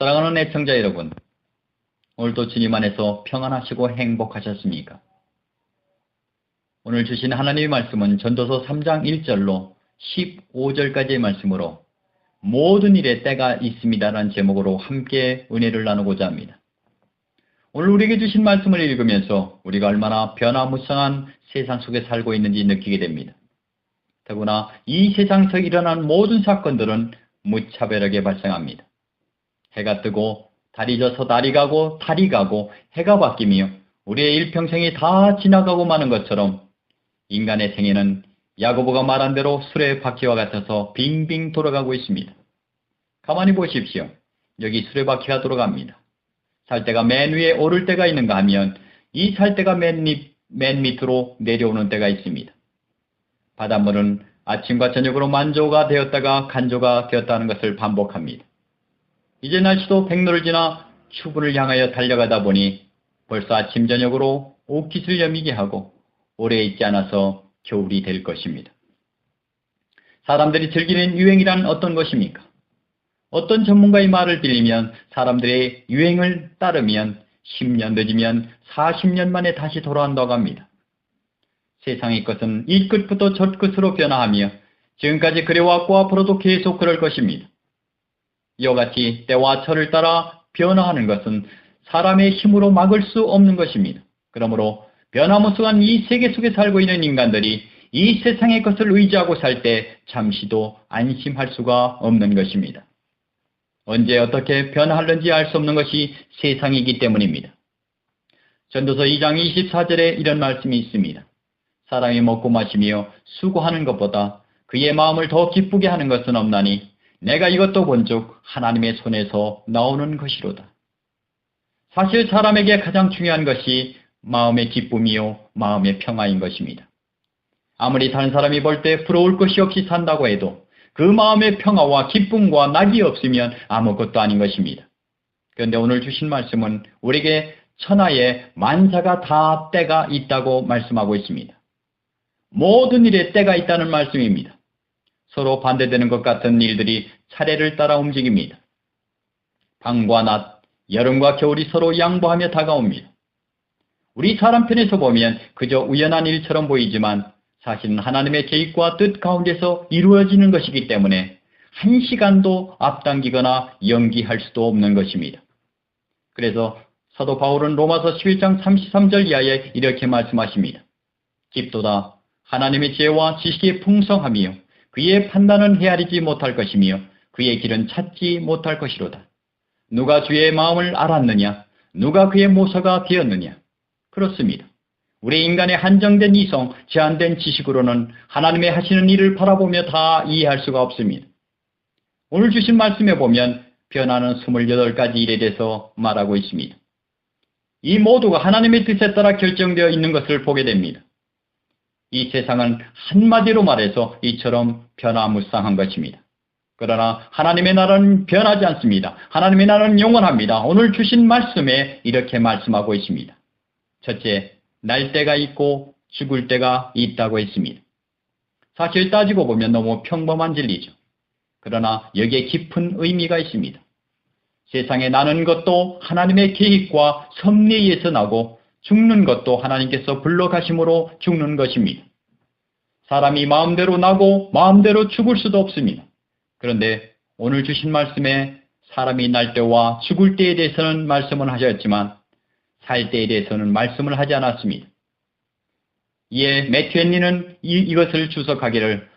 사랑하는 애청자 여러분, 오늘도 주님 안에서 평안하시고 행복하셨습니까? 오늘 주신 하나님의 말씀은 전도서 3장 1절로 15절까지의 말씀으로 모든 일에 때가 있습니다라는 제목으로 함께 은혜를 나누고자 합니다. 오늘 우리에게 주신 말씀을 읽으면서 우리가 얼마나 변화무쌍한 세상 속에 살고 있는지 느끼게 됩니다. 더구나 이 세상에서 일어난 모든 사건들은 무차별하게 발생합니다. 해가 뜨고 달이 져서 달이 가고 달이 가고 해가 바뀌며 우리의 일평생이 다 지나가고 마는 것처럼 인간의 생애는 야고보가 말한 대로 수레바퀴와 같아서 빙빙 돌아가고 있습니다. 가만히 보십시오. 여기 수레바퀴가 돌아갑니다. 살대가 맨 위에 오를 때가 있는가 하면 이 살대가 맨 밑으로 내려오는 때가 있습니다. 바닷물은 아침과 저녁으로 만조가 되었다가 간조가 되었다는 것을 반복합니다. 이제 날씨도 백로를 지나 추분을 향하여 달려가다 보니 벌써 아침 저녁으로 옷깃을 여미게 하고 오래 있지 않아서 겨울이 될 것입니다. 사람들이 즐기는 유행이란 어떤 것입니까? 어떤 전문가의 말을 빌리면 사람들의 유행을 따르면 10년 늦으면 40년 만에 다시 돌아온다고 합니다. 세상의 것은 이 끝부터 저 끝으로 변화하며 지금까지 그래왔고 앞으로도 계속 그럴 것입니다. 이와 같이 때와 철을 따라 변화하는 것은 사람의 힘으로 막을 수 없는 것입니다. 그러므로 변화무쌍한 이 세계 속에 살고 있는 인간들이 이 세상의 것을 의지하고 살 때 잠시도 안심할 수가 없는 것입니다. 언제 어떻게 변화하는지 알 수 없는 것이 세상이기 때문입니다. 전도서 2장 24절에 이런 말씀이 있습니다. 사람이 먹고 마시며 수고하는 것보다 그의 마음을 더 기쁘게 하는 것은 없나니 내가 이것도 본즉 하나님의 손에서 나오는 것이로다. 사실 사람에게 가장 중요한 것이 마음의 기쁨이요 마음의 평화인 것입니다. 아무리 다른 사람이 볼 때 부러울 것이 없이 산다고 해도 그 마음의 평화와 기쁨과 낙이 없으면 아무것도 아닌 것입니다. 그런데 오늘 주신 말씀은 우리에게 천하에 만사가 다 때가 있다고 말씀하고 있습니다. 모든 일에 때가 있다는 말씀입니다. 서로 반대되는 것 같은 일들이 차례를 따라 움직입니다. 밤과 낮, 여름과 겨울이 서로 양보하며 다가옵니다. 우리 사람 편에서 보면 그저 우연한 일처럼 보이지만 사실은 하나님의 계획과 뜻 가운데서 이루어지는 것이기 때문에 한 시간도 앞당기거나 연기할 수도 없는 것입니다. 그래서 사도 바울은 로마서 11장 33절 이하에 이렇게 말씀하십니다. 깊도다 하나님의 지혜와 지식이 풍성하며 그의 판단은 헤아리지 못할 것이며 그의 길은 찾지 못할 것이로다. 누가 주의 마음을 알았느냐? 누가 그의 모서가 되었느냐? 그렇습니다. 우리 인간의 한정된 이성, 제한된 지식으로는 하나님의 하시는 일을 바라보며 다 이해할 수가 없습니다. 오늘 주신 말씀에 보면 변화는 28가지 일에 대해서 말하고 있습니다. 이 모두가 하나님의 뜻에 따라 결정되어 있는 것을 보게 됩니다. 이 세상은 한마디로 말해서 이처럼 변화무쌍한 것입니다. 그러나 하나님의 나라는 변하지 않습니다. 하나님의 나라는 영원합니다. 오늘 주신 말씀에 이렇게 말씀하고 있습니다. 첫째, 날 때가 있고 죽을 때가 있다고 했습니다. 사실 따지고 보면 너무 평범한 진리죠. 그러나 여기에 깊은 의미가 있습니다. 세상에 나는 것도 하나님의 계획과 섭리에 의해서 나고 죽는 것도 하나님께서 불러가심으로 죽는 것입니다. 사람이 마음대로 나고 마음대로 죽을 수도 없습니다. 그런데 오늘 주신 말씀에 사람이 날 때와 죽을 때에 대해서는 말씀을 하셨지만 살 때에 대해서는 말씀을 하지 않았습니다. 이에 매튜 헨리는 이것을 주석하기를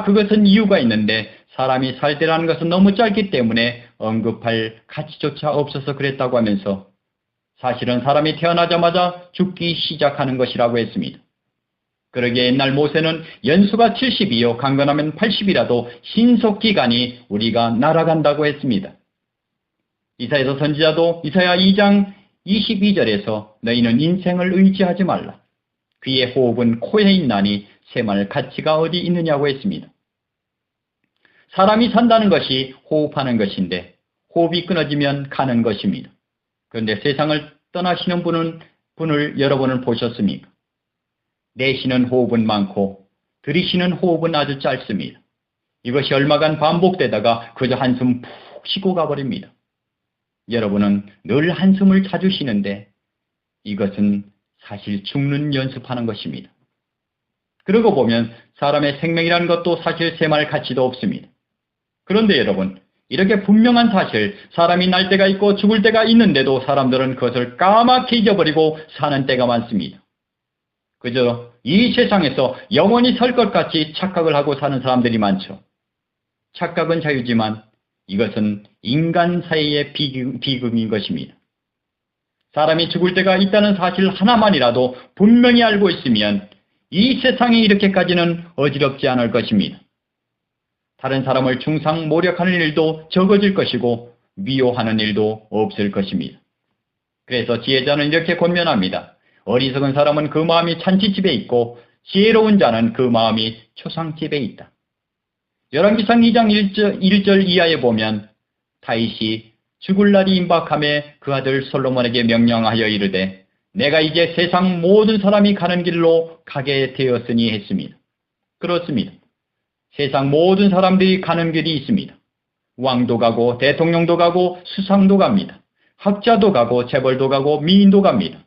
그것은 이유가 있는데 사람이 살 때라는 것은 너무 짧기 때문에 언급할 가치조차 없어서 그랬다고 하면서 사실은 사람이 태어나자마자 죽기 시작하는 것이라고 했습니다. 그러기에 옛날 모세는 연수가 70이요 강건하면 80이라도 신속기간이 우리가 날아간다고 했습니다. 이사야서 선지자도 이사야 2장 22절에서 너희는 인생을 의지하지 말라. 그의 호흡은 코에 있나니 세말 가치가 어디 있느냐고 했습니다. 사람이 산다는 것이 호흡하는 것인데 호흡이 끊어지면 가는 것입니다. 그런데 세상을 떠나시는 분을 여러분은 보셨습니까? 내쉬는 호흡은 많고 들이쉬는 호흡은 아주 짧습니다. 이것이 얼마간 반복되다가 그저 한숨 푹 쉬고 가버립니다. 여러분은 늘 한숨을 자주 쉬는데 이것은 사실 죽는 연습하는 것입니다. 그러고 보면 사람의 생명이라는 것도 사실 셈할 가치도 없습니다. 그런데 여러분, 이렇게 분명한 사실, 사람이 날 때가 있고 죽을 때가 있는데도 사람들은 그것을 까맣게 잊어버리고 사는 때가 많습니다. 그저 이 세상에서 영원히 살 것 같이 착각을 하고 사는 사람들이 많죠. 착각은 자유지만 이것은 인간 사이의 비극인 것입니다. 사람이 죽을 때가 있다는 사실 하나만이라도 분명히 알고 있으면 이 세상이 이렇게까지는 어지럽지 않을 것입니다. 다른 사람을 중상모략하는 일도 적어질 것이고 미워하는 일도 없을 것입니다. 그래서 지혜자는 이렇게 권면합니다. 어리석은 사람은 그 마음이 잔치집에 있고 지혜로운 자는 그 마음이 초상집에 있다. 열왕기상 2장 1절 이하에 보면 다윗이 죽을 날이 임박함에 그 아들 솔로몬에게 명령하여 이르되 내가 이제 세상 모든 사람이 가는 길로 가게 되었으니 했습니다. 그렇습니다. 세상 모든 사람들이 가는 길이 있습니다. 왕도 가고 대통령도 가고 수상도 갑니다. 학자도 가고 재벌도 가고 미인도 갑니다.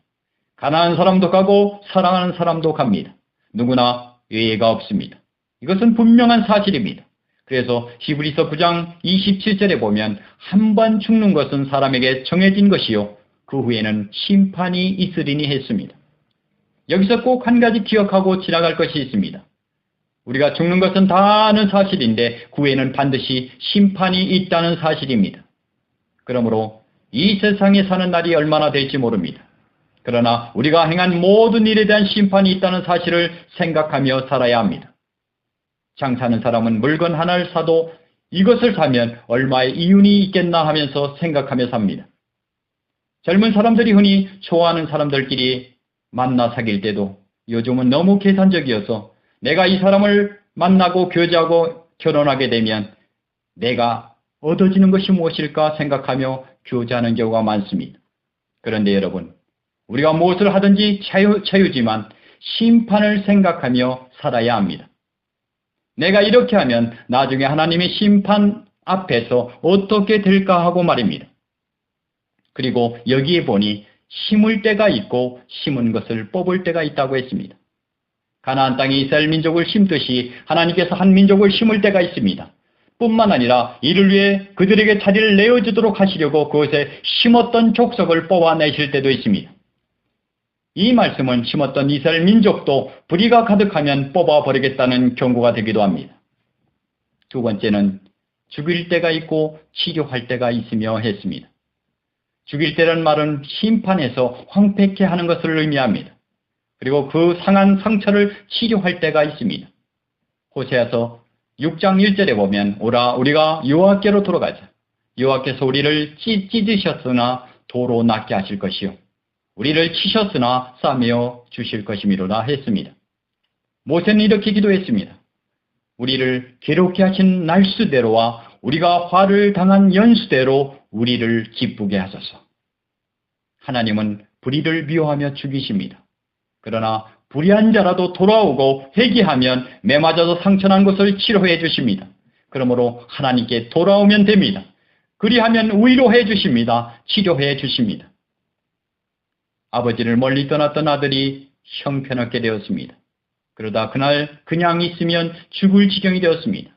가난한 사람도 가고 사랑하는 사람도 갑니다. 누구나 예외가 없습니다. 이것은 분명한 사실입니다. 그래서 히브리서 9장 27절에 보면 한 번 죽는 것은 사람에게 정해진 것이요 그 후에는 심판이 있으리니 했습니다. 여기서 꼭 한 가지 기억하고 지나갈 것이 있습니다. 우리가 죽는 것은 다 아는 사실인데 그 후에는 반드시 심판이 있다는 사실입니다. 그러므로 이 세상에 사는 날이 얼마나 될지 모릅니다. 그러나 우리가 행한 모든 일에 대한 심판이 있다는 사실을 생각하며 살아야 합니다. 장사하는 사람은 물건 하나를 사도 이것을 사면 얼마의 이윤이 있겠나 하면서 생각하며 삽니다. 젊은 사람들이 흔히 좋아하는 사람들끼리 만나 사귈 때도 요즘은 너무 계산적이어서 내가 이 사람을 만나고 교제하고 결혼하게 되면 내가 얻어지는 것이 무엇일까 생각하며 교제하는 경우가 많습니다. 그런데 여러분, 우리가 무엇을 하든지 자유지만 심판을 생각하며 살아야 합니다. 내가 이렇게 하면 나중에 하나님의 심판 앞에서 어떻게 될까 하고 말입니다. 그리고 여기에 보니 심을 때가 있고 심은 것을 뽑을 때가 있다고 했습니다. 가나안 땅에 이스라엘 민족을 심듯이 하나님께서 한 민족을 심을 때가 있습니다. 뿐만 아니라 이를 위해 그들에게 자리를 내어주도록 하시려고 그것에 심었던 족속을 뽑아내실 때도 있습니다. 이 말씀은 심었던 이스라엘 민족도 불의가 가득하면 뽑아버리겠다는 경고가 되기도 합니다. 두 번째는 죽일 때가 있고 치료할 때가 있으며 했습니다. 죽일 때라는 말은 심판에서 황폐케 하는 것을 의미합니다. 그리고 그 상한 상처를 치료할 때가 있습니다. 호세아서 6장 1절에 보면 오라 우리가 여호와께로 돌아가자. 여호와께서 우리를 찢으셨으나 도로 낫게 하실 것이요 우리를 치셨으나 싸매어 주실 것이미로라 했습니다. 모세는 이렇게 기도했습니다. 우리를 괴롭게 하신 날수대로와 우리가 화를 당한 연수대로 우리를 기쁘게 하소서. 하나님은 불의를 미워하며 죽이십니다. 그러나 불의한 자라도 돌아오고 회개하면 매맞아서 상처난 것을 치료해 주십니다. 그러므로 하나님께 돌아오면 됩니다. 그리하면 위로해 주십니다. 치료해 주십니다. 아버지를 멀리 떠났던 아들이 형편없게 되었습니다. 그러다 그날 그냥 있으면 죽을 지경이 되었습니다.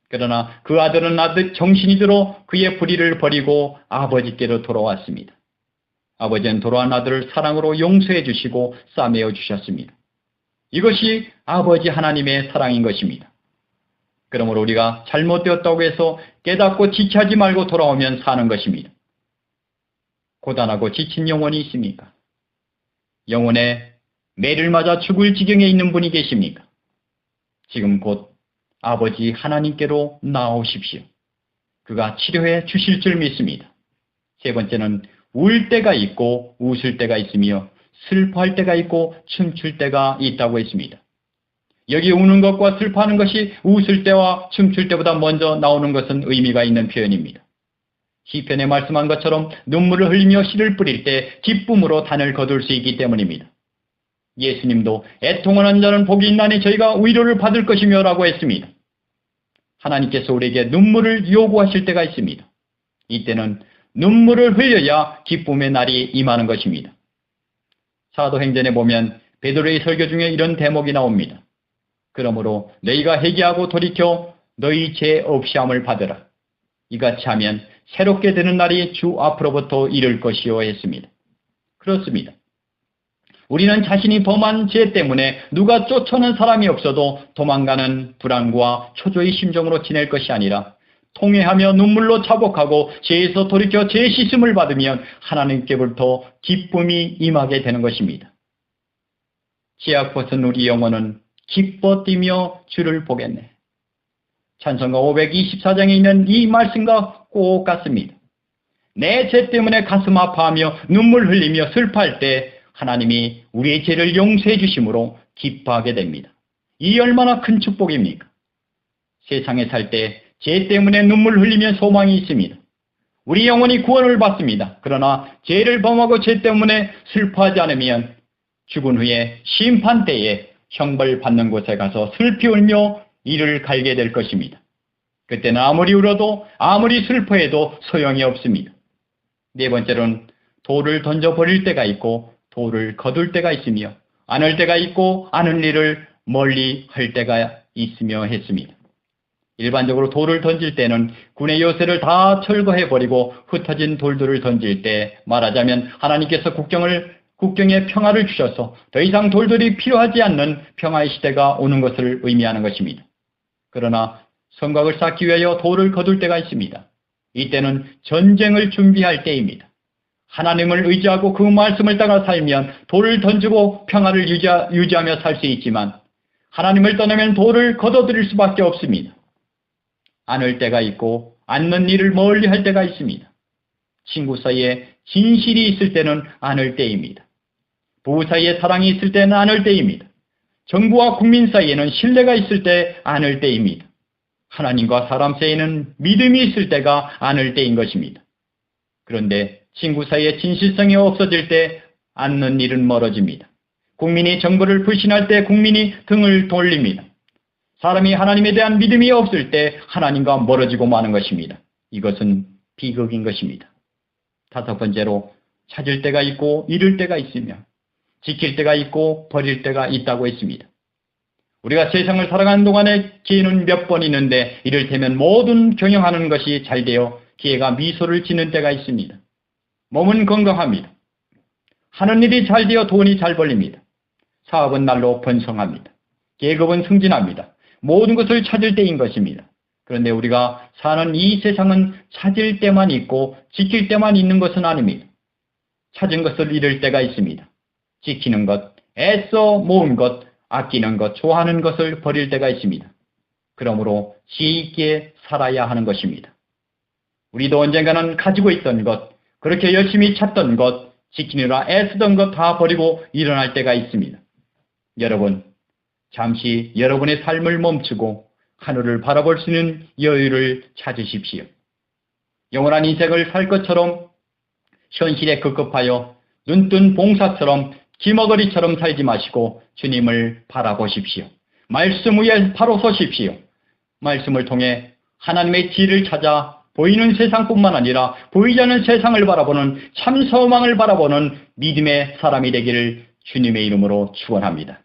그러나 그 아들은 정신이 들어 그의 불의를 버리고 아버지께로 돌아왔습니다. 아버지는 돌아온 아들을 사랑으로 용서해 주시고 싸매어 주셨습니다. 이것이 아버지 하나님의 사랑인 것입니다. 그러므로 우리가 잘못되었다고 해서 깨닫고 지체하지 말고 돌아오면 사는 것입니다. 고단하고 지친 영혼이 있습니까? 영혼에 매를 맞아 죽을 지경에 있는 분이 계십니까? 지금 곧 아버지 하나님께로 나오십시오. 그가 치료해 주실 줄 믿습니다. 세 번째는 울 때가 있고 웃을 때가 있으며 슬퍼할 때가 있고 춤출 때가 있다고 했습니다. 여기 우는 것과 슬퍼하는 것이 웃을 때와 춤출 때보다 먼저 나오는 것은 의미가 있는 표현입니다. 시편에 말씀한 것처럼 눈물을 흘리며 씨를 뿌릴 때 기쁨으로 단을 거둘 수 있기 때문입니다. 예수님도 애통하는 자는 복이 있나니 저희가 위로를 받을 것이며 라고 했습니다. 하나님께서 우리에게 눈물을 요구하실 때가 있습니다. 이때는 눈물을 흘려야 기쁨의 날이 임하는 것입니다. 사도행전에 보면 베드로의 설교 중에 이런 대목이 나옵니다. 그러므로 너희가 회개하고 돌이켜 너희 죄 없이함을 받으라. 이같이 하면 새롭게 되는 날이 주 앞으로부터 이를 것이요 했습니다. 그렇습니다. 우리는 자신이 범한 죄 때문에 누가 쫓아오는 사람이 없어도 도망가는 불안과 초조의 심정으로 지낼 것이 아니라 통회하며 눈물로 자복하고 죄에서 돌이켜 죄 씻음을 받으면 하나님께부터 기쁨이 임하게 되는 것입니다. 죄악 벗은 우리 영혼은 기뻐 뛰며 주를 보겠네. 찬송가 524장에 있는 이 말씀과 꼭 같습니다. 내 죄 때문에 가슴 아파하며 눈물 흘리며 슬퍼할 때 하나님이 우리의 죄를 용서해 주심으로 기뻐하게 됩니다. 이 얼마나 큰 축복입니까? 세상에 살 때 죄 때문에 눈물 흘리면 소망이 있습니다. 우리 영혼이 구원을 받습니다. 그러나 죄를 범하고 죄 때문에 슬퍼하지 않으면 죽은 후에 심판 때에 형벌 받는 곳에 가서 슬피 울며 이를 갈게 될 것입니다. 그때는 아무리 울어도 아무리 슬퍼해도 소용이 없습니다. 네 번째로는 돌을 던져버릴 때가 있고 돌을 거둘 때가 있으며 안을 때가 있고 안을 일을 멀리 할 때가 있으며 했습니다. 일반적으로 돌을 던질 때는 군의 요새를 다 철거해버리고 흩어진 돌들을 던질 때 말하자면 하나님께서 국경에 평화를 주셔서 더 이상 돌들이 필요하지 않는 평화의 시대가 오는 것을 의미하는 것입니다. 그러나 성곽을 쌓기 위하여 돌을 거둘 때가 있습니다. 이때는 전쟁을 준비할 때입니다. 하나님을 의지하고 그 말씀을 따라 살면 돌을 던지고 평화를 유지하며 살 수 있지만 하나님을 떠나면 돌을 걷어들일 수밖에 없습니다. 안을 때가 있고 안는 일을 멀리 할 때가 있습니다. 친구 사이에 진실이 있을 때는 안을 때입니다. 부부 사이에 사랑이 있을 때는 안을 때입니다. 정부와 국민 사이에는 신뢰가 있을 때 안을 때입니다. 하나님과 사람 사이에는 믿음이 있을 때가 안을 때인 것입니다. 그런데 친구 사이에 진실성이 없어질 때 안는 일은 멀어집니다. 국민이 정부를 불신할 때 국민이 등을 돌립니다. 사람이 하나님에 대한 믿음이 없을 때 하나님과 멀어지고 마는 것입니다. 이것은 비극인 것입니다. 다섯 번째로 찾을 때가 있고 잃을 때가 있으며 지킬 때가 있고 버릴 때가 있다고 했습니다. 우리가 세상을 살아가는 동안에 기회는 몇 번 있는데 이를테면 모든 경영하는 것이 잘 되어 기회가 미소를 짓는 때가 있습니다. 몸은 건강합니다. 하는 일이 잘 되어 돈이 잘 벌립니다. 사업은 날로 번성합니다. 계급은 승진합니다. 모든 것을 찾을 때인 것입니다. 그런데 우리가 사는 이 세상은 찾을 때만 있고 지킬 때만 있는 것은 아닙니다. 찾은 것을 잃을 때가 있습니다. 지키는 것, 애써 모은 것, 아끼는 것, 좋아하는 것을 버릴 때가 있습니다. 그러므로 지혜 있게 살아야 하는 것입니다. 우리도 언젠가는 가지고 있던 것, 그렇게 열심히 찾던 것, 지키느라 애쓰던 것 다 버리고 일어날 때가 있습니다. 여러분, 잠시 여러분의 삶을 멈추고 하늘을 바라볼 수 있는 여유를 찾으십시오. 영원한 인생을 살 것처럼 현실에 급급하여 눈뜬 봉사처럼 기머거리처럼 살지 마시고 주님을 바라보십시오. 말씀 위에 바로 서십시오. 말씀을 통해 하나님의 길을 찾아 보이는 세상뿐만 아니라 보이지 않는 세상을 바라보는 참 소망을 바라보는 믿음의 사람이 되기를 주님의 이름으로 축원합니다.